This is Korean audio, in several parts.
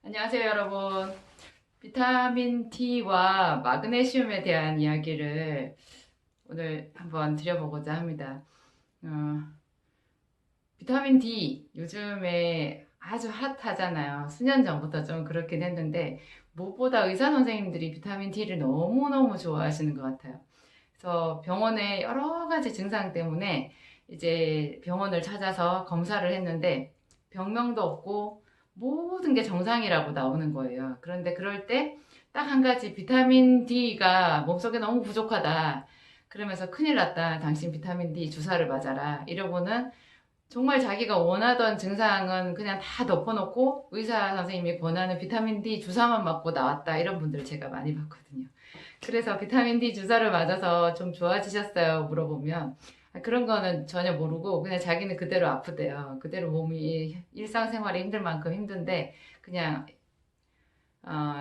안녕하세요, 여러분. 비타민 D와 마그네슘에 대한 이야기를 오늘 한번 드려보고자 합니다. 어, 비타민 D 요즘에 아주 핫하잖아요. 수년 전부터 좀 그렇긴 했는데 무엇보다 의사 선생님들이 비타민 D를 너무너무 좋아하시는 것 같아요. 그래서 병원에 여러 가지 증상 때문에 이제 병원을 찾아서 검사를 했는데 병명도 없고 모든 게 정상이라고 나오는 거예요. 그런데 그럴 때 딱 한 가지 비타민 D가 몸속에 너무 부족하다. 그러면서 큰일 났다. 당신 비타민 D 주사를 맞아라. 이러고는 정말 자기가 원하던 증상은 그냥 다 덮어놓고 의사 선생님이 권하는 비타민 D 주사만 맞고 나왔다. 이런 분들 제가 많이 봤거든요. 그래서 비타민 D 주사를 맞아서 좀 좋아지셨어요? 물어보면 그런 거는 전혀 모르고 그냥 자기는 그대로 아프대요. 그대로 몸이 일상생활이 힘들 만큼 힘든데 그냥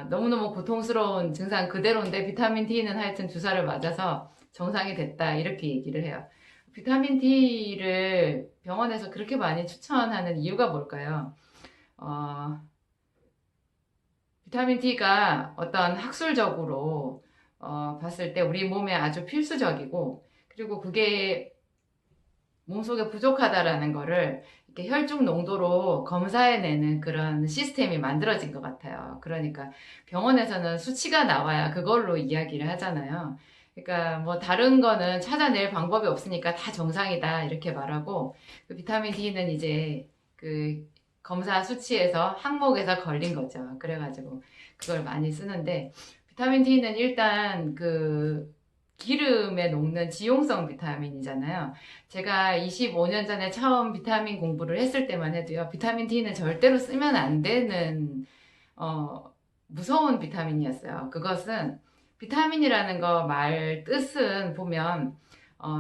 너무너무 고통스러운 증상 그대로인데 비타민 D는 하여튼 주사를 맞아서 정상이 됐다 이렇게 얘기를 해요. 비타민 D를 병원에서 그렇게 많이 추천하는 이유가 뭘까요? 어, 비타민 D가 어떤 학술적으로 봤을 때 우리 몸에 아주 필수적이고 그리고 그게 몸속에 부족하다라는 거를 이렇게 혈중 농도로 검사해내는 그런 시스템이 만들어진 것 같아요. 그러니까 병원에서는 수치가 나와야 그걸로 이야기를 하잖아요. 그러니까 뭐 다른 거는 찾아낼 방법이 없으니까 다 정상이다 이렇게 말하고 그 비타민 D는 이제 그 검사 수치에서 항목에서 걸린 거죠. 그래가지고 그걸 많이 쓰는데 비타민 D는 일단 그 기름에 녹는 지용성 비타민이잖아요. 제가 25년 전에 처음 비타민 공부를 했을 때만 해도요, 비타민 D는 절대로 쓰면 안 되는, 어, 무서운 비타민이었어요. 그것은 비타민이라는 거 말 뜻은 보면,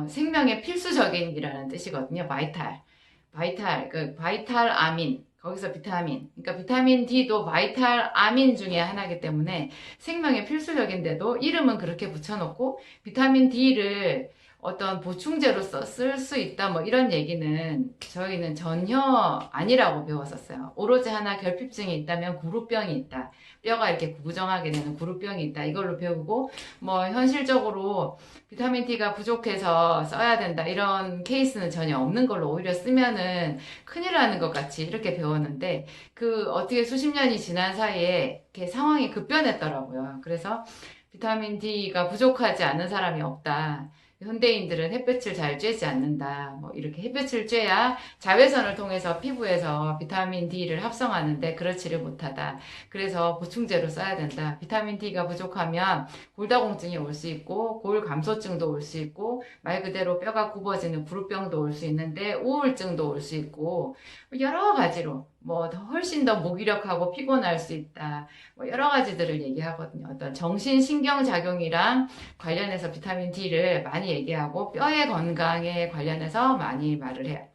생명의 필수적인이라는 뜻이거든요. 바이탈 아민. 거기서 비타민. 그러니까 비타민 D도 바이탈 아민 중에 하나이기 때문에 생명의 필수적인데도 이름은 그렇게 붙여놓고 비타민 D를 어떤 보충제로 쓸 수 있다 뭐 이런 얘기는 저희는 전혀 아니라고 배웠었어요. 오로지 하나 결핍증이 있다면 구루병이 있다. 뼈가 이렇게 구부정하게 되는 구루병이 있다. 이걸로 배우고 뭐 현실적으로 비타민 D가 부족해서 써야 된다. 이런 케이스는 전혀 없는 걸로 오히려 쓰면은 큰일 나는 것 같이 이렇게 배웠는데 그 어떻게 수십 년이 지난 사이에 이렇게 상황이 급변했더라고요. 그래서 비타민 D가 부족하지 않은 사람이 없다. 현대인들은 햇볕을 잘 쬐지 않는다. 뭐 이렇게 햇볕을 쬐야 자외선을 통해서 피부에서 비타민 D를 합성하는데 그렇지를 못하다. 그래서 보충제로 써야 된다. 비타민 D가 부족하면 골다공증이 올 수 있고 골 감소증도 올 수 있고 말 그대로 뼈가 굽어지는 구루병도 올 수 있는데 우울증도 올 수 있고 여러 가지로 뭐 더 훨씬 더 무기력하고 피곤할 수 있다. 뭐 여러 가지들을 얘기하거든요. 어떤 정신신경작용이랑 관련해서 비타민 D를 많이 얘기하고 뼈의 건강에 관련해서 많이 말을 해요.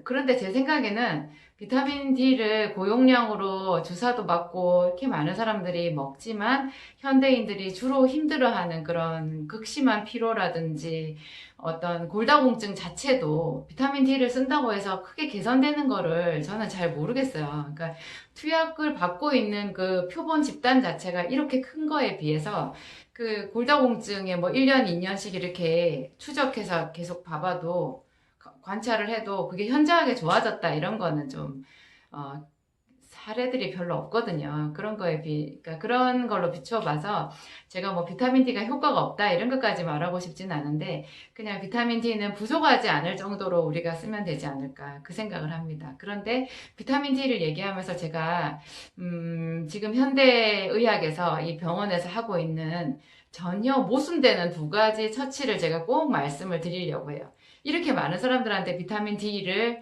그런데 제 생각에는 비타민 D를 고용량으로 주사도 맞고 이렇게 많은 사람들이 먹지만 현대인들이 주로 힘들어하는 그런 극심한 피로라든지 어떤 골다공증 자체도 비타민 D를 쓴다고 해서 크게 개선되는 거를 저는 잘 모르겠어요. 그러니까 투약을 받고 있는 그 표본 집단 자체가 이렇게 큰 거에 비해서 그 골다공증에 뭐 1년, 2년씩 이렇게 추적해서 계속 봐봐도 관찰을 해도 그게 현저하게 좋아졌다 이런 거는 좀 어, 사례들이 별로 없거든요. 그런 거에 그러니까 그런 걸로 비춰봐서 제가 뭐 비타민 D가 효과가 없다 이런 것까지 말하고 싶진 않은데 그냥 비타민 D는 부족하지 않을 정도로 우리가 쓰면 되지 않을까 그 생각을 합니다. 그런데 비타민 D를 얘기하면서 제가 지금 현대 의학에서 이 병원에서 하고 있는 전혀 모순되는 두 가지 처치를 제가 꼭 말씀을 드리려고 해요. 이렇게 많은 사람들한테 비타민 D를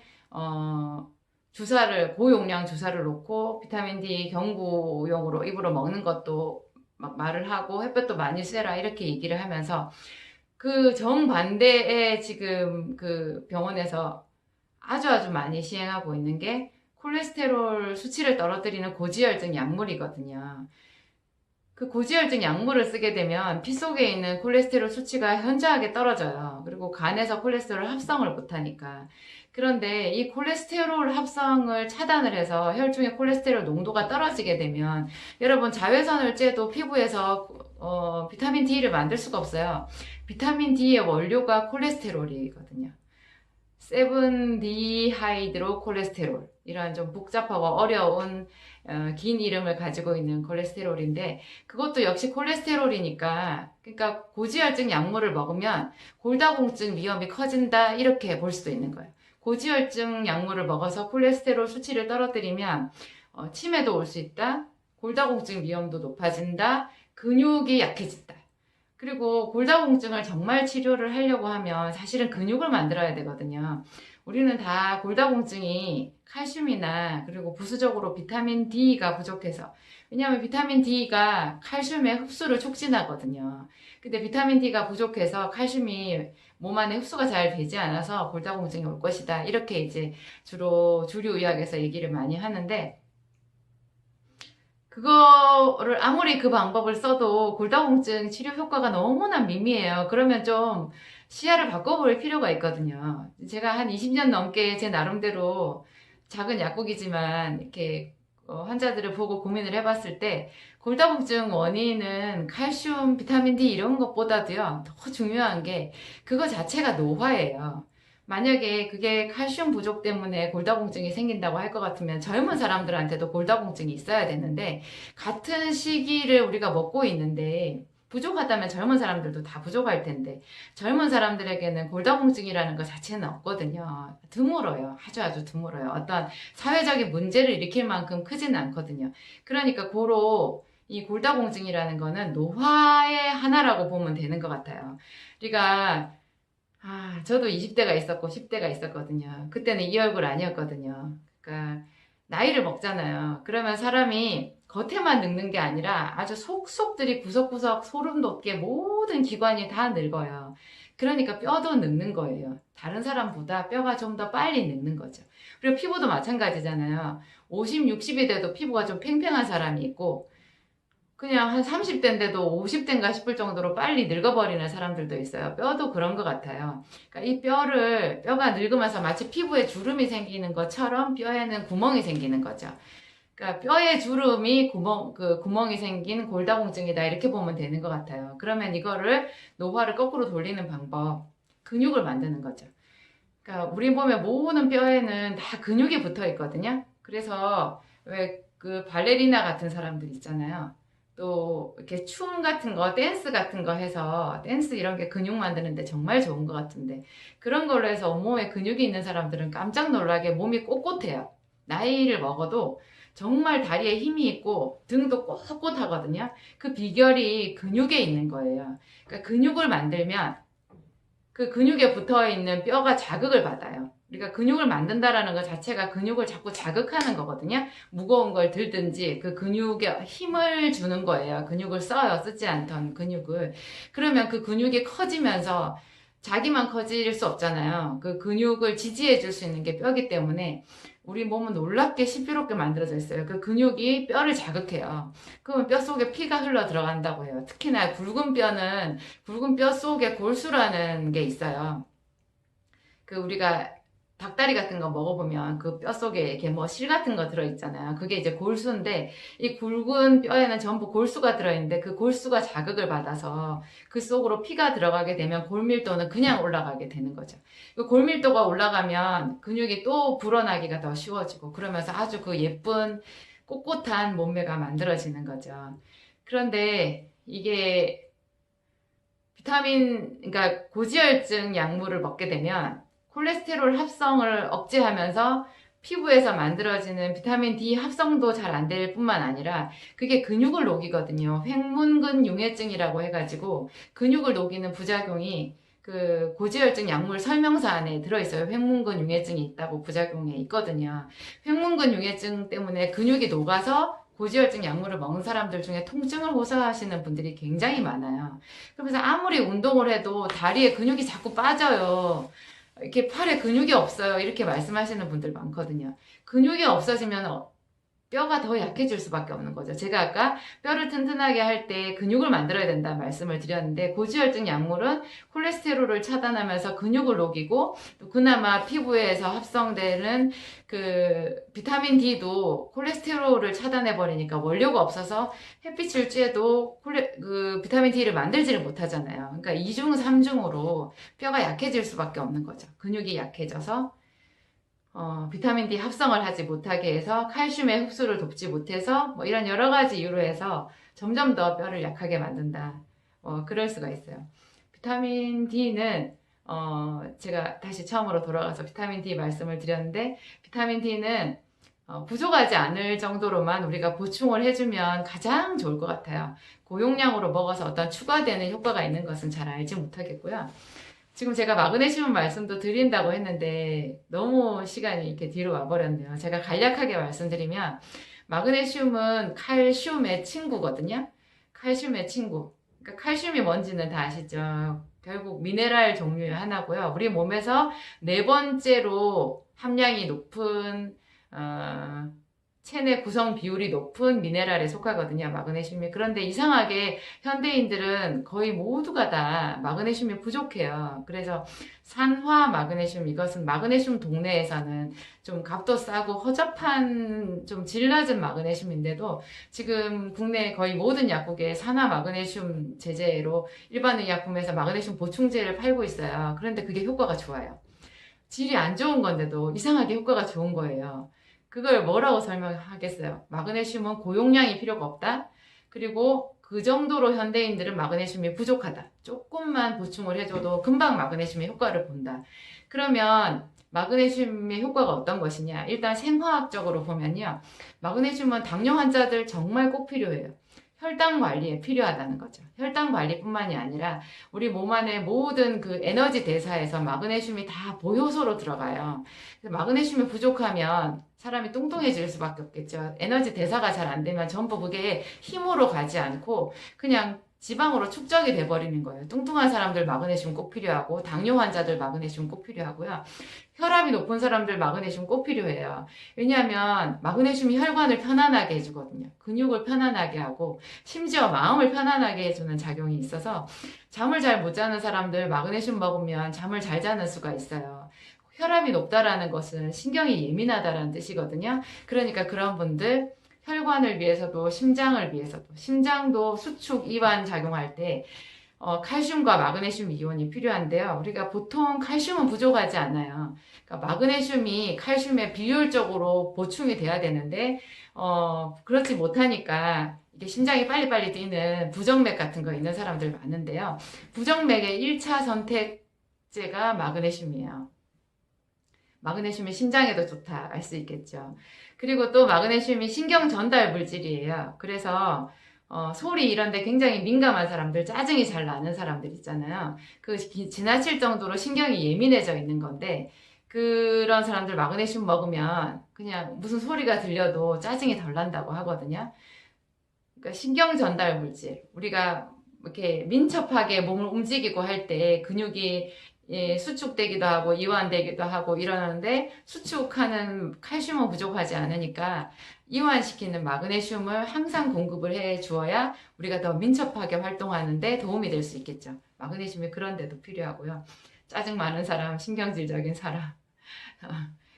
주사를 고용량 주사를 놓고 비타민 D 경구용으로 입으로 먹는 것도 막 말을 하고 햇볕도 많이 쐬라 이렇게 얘기를 하면서 그 정반대에 지금 그 병원에서 아주 많이 시행하고 있는 게 콜레스테롤 수치를 떨어뜨리는 고지혈증 약물이거든요. 그 고지혈증 약물을 쓰게 되면 피 속에 있는 콜레스테롤 수치가 현저하게 떨어져요. 그리고 간에서 콜레스테롤 합성을 못하니까. 그런데 이 콜레스테롤 합성을 차단을 해서 혈중의 콜레스테롤 농도가 떨어지게 되면 여러분 자외선을 쬐도 피부에서 비타민 D를 만들 수가 없어요. 비타민 D의 원료가 콜레스테롤이거든요. 7-디하이드로콜레스테롤 이런 좀 복잡하고 어려운 긴 이름을 가지고 있는 콜레스테롤인데 그것도 역시 콜레스테롤이니까 그러니까 고지혈증 약물을 먹으면 골다공증 위험이 커진다 이렇게 볼 수도 있는 거예요. 고지혈증 약물을 먹어서 콜레스테롤 수치를 떨어뜨리면 치매도 올 수 있다. 골다공증 위험도 높아진다. 근육이 약해진다. 그리고 골다공증을 정말 치료를 하려고 하면 사실은 근육을 만들어야 되거든요. 우리는 다 골다공증이 칼슘이나 그리고 부수적으로 비타민 D가 부족해서 왜냐하면 비타민 D가 칼슘의 흡수를 촉진하거든요. 근데 비타민 D가 부족해서 칼슘이 몸 안에 흡수가 잘 되지 않아서 골다공증이 올 것이다. 이렇게 이제 주로 주류의학에서 얘기를 많이 하는데 그거를 아무리 그 방법을 써도 골다공증 치료 효과가 너무나 미미해요. 그러면 좀 시야를 바꿔볼 필요가 있거든요. 제가 한 20년 넘게 제 나름대로 작은 약국이지만 이렇게 환자들을 보고 고민을 해봤을 때 골다공증 원인은 칼슘, 비타민 D 이런 것보다도요 더 중요한 게 그거 자체가 노화예요. 만약에 그게 칼슘 부족 때문에 골다공증이 생긴다고 할 것 같으면 젊은 사람들한테도 골다공증이 있어야 되는데 같은 시기를 우리가 먹고 있는데 부족하다면 젊은 사람들도 다 부족할 텐데 젊은 사람들에게는 골다공증이라는 것 자체는 없거든요. 드물어요. 아주 드물어요. 어떤 사회적인 문제를 일으킬 만큼 크지는 않거든요. 그러니까 고로 이 골다공증이라는 거는 노화의 하나라고 보면 되는 것 같아요. 우리가 저도 20대가 있었고 10대가 있었거든요. 그때는 이 얼굴 아니었거든요. 그러니까 나이를 먹잖아요. 그러면 사람이 겉에만 늙는 게 아니라 아주 속속들이 구석구석 소름 돋게 모든 기관이 다 늙어요. 그러니까 뼈도 늙는 거예요. 다른 사람보다 뼈가 좀 더 빨리 늙는 거죠. 그리고 피부도 마찬가지잖아요. 50, 60이 돼도 피부가 좀 팽팽한 사람이 있고 그냥 한 30대인데도 50대인가 싶을 정도로 빨리 늙어버리는 사람들도 있어요. 뼈도 그런 것 같아요. 그러니까 이 뼈가 늙으면서 마치 피부에 주름이 생기는 것처럼 뼈에는 구멍이 생기는 거죠. 그러니까 뼈에 주름이 구멍이 생긴 골다공증이다. 이렇게 보면 되는 것 같아요. 그러면 이거를 노화를 거꾸로 돌리는 방법, 근육을 만드는 거죠. 그러니까 우리 몸의 모든 뼈에는 다 근육이 붙어 있거든요. 그래서 왜 그 발레리나 같은 사람들 있잖아요. 또 이렇게 춤 같은 거, 댄스 같은 거 해서 댄스 이런 게 근육 만드는데 정말 좋은 것 같은데 그런 걸로 해서 온몸에 근육이 있는 사람들은 깜짝 놀라게 몸이 꼿꼿해요. 나이를 먹어도 정말 다리에 힘이 있고 등도 꼿꼿하거든요. 그 비결이 근육에 있는 거예요. 그러니까 근육을 만들면 그 근육에 붙어 있는 뼈가 자극을 받아요. 우리가 근육을 만든다라는 것 자체가 근육을 자꾸 자극하는 거거든요. 무거운 걸 들든지 그 근육에 힘을 주는 거예요. 근육을 써요. 쓰지 않던 근육을. 그러면 그 근육이 커지면서 자기만 커질 수 없잖아요. 그 근육을 지지해 줄 수 있는 게 뼈기 때문에 우리 몸은 놀랍게 신비롭게 만들어져 있어요. 그 근육이 뼈를 자극해요. 그러면 뼈 속에 피가 흘러 들어간다고 해요. 특히나 굵은 뼈 속에 골수라는 게 있어요. 그 우리가 닭다리 같은 거 먹어보면 그 뼈 속에 이렇게 뭐 실 같은 거 들어있잖아요. 그게 이제 골수인데 이 굵은 뼈에는 전부 골수가 들어있는데 그 골수가 자극을 받아서 그 속으로 피가 들어가게 되면 골밀도는 그냥 올라가게 되는 거죠. 그 골밀도가 올라가면 근육이 또 불어나기가 더 쉬워지고 그러면서 아주 그 예쁜 꼿꼿한 몸매가 만들어지는 거죠. 그런데 이게 그러니까 고지혈증 약물을 먹게 되면 콜레스테롤 합성을 억제하면서 피부에서 만들어지는 비타민 D 합성도 잘 안 될 뿐만 아니라 그게 근육을 녹이거든요. 횡문근 융해증이라고 해가지고 근육을 녹이는 부작용이 그 고지혈증 약물 설명서 안에 들어있어요. 횡문근 융해증이 있다고 부작용에 있거든요. 횡문근 융해증 때문에 근육이 녹아서 고지혈증 약물을 먹는 사람들 중에 통증을 호소하시는 분들이 굉장히 많아요. 그러면서 아무리 운동을 해도 다리에 근육이 자꾸 빠져요. 이렇게 팔에 근육이 없어요. 이렇게 말씀하시는 분들 많거든요. 근육이 없어지면 뼈가 더 약해질 수밖에 없는 거죠. 제가 아까 뼈를 튼튼하게 할 때 근육을 만들어야 된다 말씀을 드렸는데, 고지혈증 약물은 콜레스테롤을 차단하면서 근육을 녹이고, 또 그나마 피부에서 합성되는 그 비타민 D도 콜레스테롤을 차단해 버리니까 원료가 없어서 햇빛을 쬐도 그 비타민 D를 만들지를 못하잖아요. 그러니까 2중, 3중으로 뼈가 약해질 수밖에 없는 거죠. 근육이 약해져서 비타민 D 합성을 하지 못하게 해서 칼슘의 흡수를 돕지 못해서 뭐 이런 여러 가지 이유로 해서 점점 더 뼈를 약하게 만든다. 그럴 수가 있어요. 비타민 D는 제가 다시 처음으로 돌아가서 비타민 D 말씀을 드렸는데, 비타민 D는 부족하지 않을 정도로만 우리가 보충을 해주면 가장 좋을 것 같아요. 고용량으로 먹어서 어떤 추가되는 효과가 있는 것은 잘 알지 못하겠고요. 지금 제가 마그네슘 말씀도 드린다고 했는데 너무 시간이 이렇게 뒤로 와버렸네요. 제가 간략하게 말씀드리면, 마그네슘은 칼슘의 친구거든요. 칼슘의 친구. 그러니까 칼슘이 뭔지는 다 아시죠? 결국 미네랄 종류의 하나고요. 우리 몸에서 네 번째로 함량이 높은 체내 구성 비율이 높은 미네랄에 속하거든요, 마그네슘이. 그런데 이상하게 현대인들은 거의 모두가 다 마그네슘이 부족해요. 그래서 산화 마그네슘, 이것은 마그네슘 동네에서는 좀 값도 싸고 허접한 좀 질 낮은 마그네슘인데도, 지금 국내 거의 모든 약국에 산화 마그네슘 제제로 일반 의약품에서 마그네슘 보충제를 팔고 있어요. 그런데 그게 효과가 좋아요. 질이 안 좋은 건데도 이상하게 효과가 좋은 거예요. 그걸 뭐라고 설명하겠어요? 마그네슘은 고용량이 필요가 없다. 그리고 그 정도로 현대인들은 마그네슘이 부족하다. 조금만 보충을 해줘도 금방 마그네슘의 효과를 본다. 그러면 마그네슘의 효과가 어떤 것이냐? 일단 생화학적으로 보면요, 마그네슘은 당뇨 환자들 정말 꼭 필요해요. 혈당 관리에 필요하다는 거죠. 혈당 관리뿐만이 아니라 우리 몸 안에 모든 그 에너지 대사에서 마그네슘이 다 보효소로 들어가요. 그래서 마그네슘이 부족하면 사람이 뚱뚱해질 수밖에 없겠죠. 에너지 대사가 잘 안 되면 전부 그게 힘으로 가지 않고 그냥 지방으로 축적이 돼버리는 거예요. 뚱뚱한 사람들 마그네슘 꼭 필요하고, 당뇨 환자들 마그네슘 꼭 필요하고요. 혈압이 높은 사람들 마그네슘 꼭 필요해요. 왜냐하면 마그네슘이 혈관을 편안하게 해주거든요. 근육을 편안하게 하고 심지어 마음을 편안하게 해주는 작용이 있어서, 잠을 잘 못 자는 사람들 마그네슘 먹으면 잠을 잘 자는 수가 있어요. 혈압이 높다라는 것은 신경이 예민하다라는 뜻이거든요. 그러니까 그런 분들, 혈관을 위해서도 심장을 위해서도, 심장도 수축 이완 작용할 때 칼슘과 마그네슘 이온이 필요한데요. 우리가 보통 칼슘은 부족하지 않아요. 그러니까 마그네슘이 칼슘에 비율적으로 보충이 돼야 되는데 그렇지 못하니까 이게 심장이 빨리빨리 뛰는 부정맥 같은 거 있는 사람들 많은데요. 부정맥의 1차 선택제가 마그네슘이에요. 마그네슘이 심장에도 좋다 알 수 있겠죠. 그리고 또 마그네슘이 신경 전달 물질이에요. 그래서 소리 이런 데 굉장히 민감한 사람들, 짜증이 잘 나는 사람들 있잖아요. 그 지나칠 정도로 신경이 예민해져 있는 건데, 그런 사람들 마그네슘 먹으면 그냥 무슨 소리가 들려도 짜증이 덜 난다고 하거든요. 그러니까 신경 전달 물질, 우리가 이렇게 민첩하게 몸을 움직이고 할 때 근육이 수축되기도 하고 이완되기도 하고 이러는데, 수축하는 칼슘은 부족하지 않으니까 이완시키는 마그네슘을 항상 공급을 해 주어야 우리가 더 민첩하게 활동하는데 도움이 될 수 있겠죠. 마그네슘이 그런 데도 필요하고요. 짜증 많은 사람, 신경질적인 사람,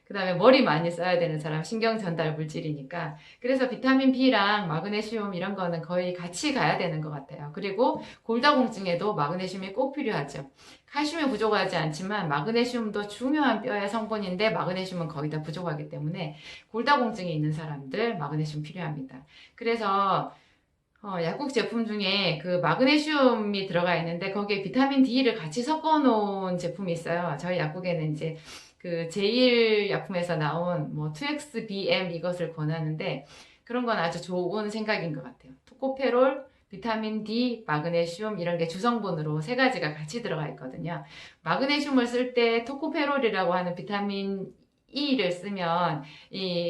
그 다음에 머리 많이 써야 되는 사람, 신경 전달 물질이니까. 그래서 비타민 B랑 마그네슘 이런 거는 거의 같이 가야 되는 것 같아요. 그리고 골다공증에도 마그네슘이 꼭 필요하죠. 칼슘이 부족하지 않지만 마그네슘도 중요한 뼈의 성분인데, 마그네슘은 거의 다 부족하기 때문에 골다공증이 있는 사람들 마그네슘 필요합니다. 그래서 약국 제품 중에 그 마그네슘이 들어가 있는데 거기에 비타민 D를 같이 섞어 놓은 제품이 있어요. 저희 약국에는 이제 그 제1약품에서 나온 뭐 2XBM 이것을 권하는데, 그런 건 아주 좋은 생각인 것 같아요. 토코페롤, 비타민 D, 마그네슘 이런 게 주성분으로 세 가지가 같이 들어가 있거든요. 마그네슘을 쓸 때 토코페롤이라고 하는 비타민 E를 쓰면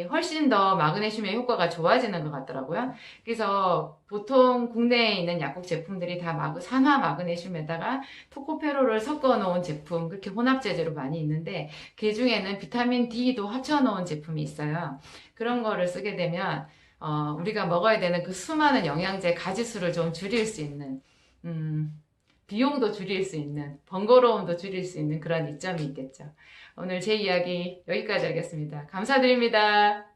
훨씬 더 마그네슘의 효과가 좋아지는 것 같더라고요. 그래서 보통 국내에 있는 약국 제품들이 다 산화 마그네슘에다가 토코페롤을 섞어 놓은 제품, 그렇게 혼합 제제로 많이 있는데, 그 중에는 비타민 D도 합쳐 놓은 제품이 있어요. 그런 거를 쓰게 되면 우리가 먹어야 되는 그 수많은 영양제 가지수를 좀 줄일 수 있는 비용도 줄일 수 있는 번거로움도 줄일 수 있는 그런 이점이 있겠죠. 오늘 제 이야기 여기까지 하겠습니다. 감사드립니다.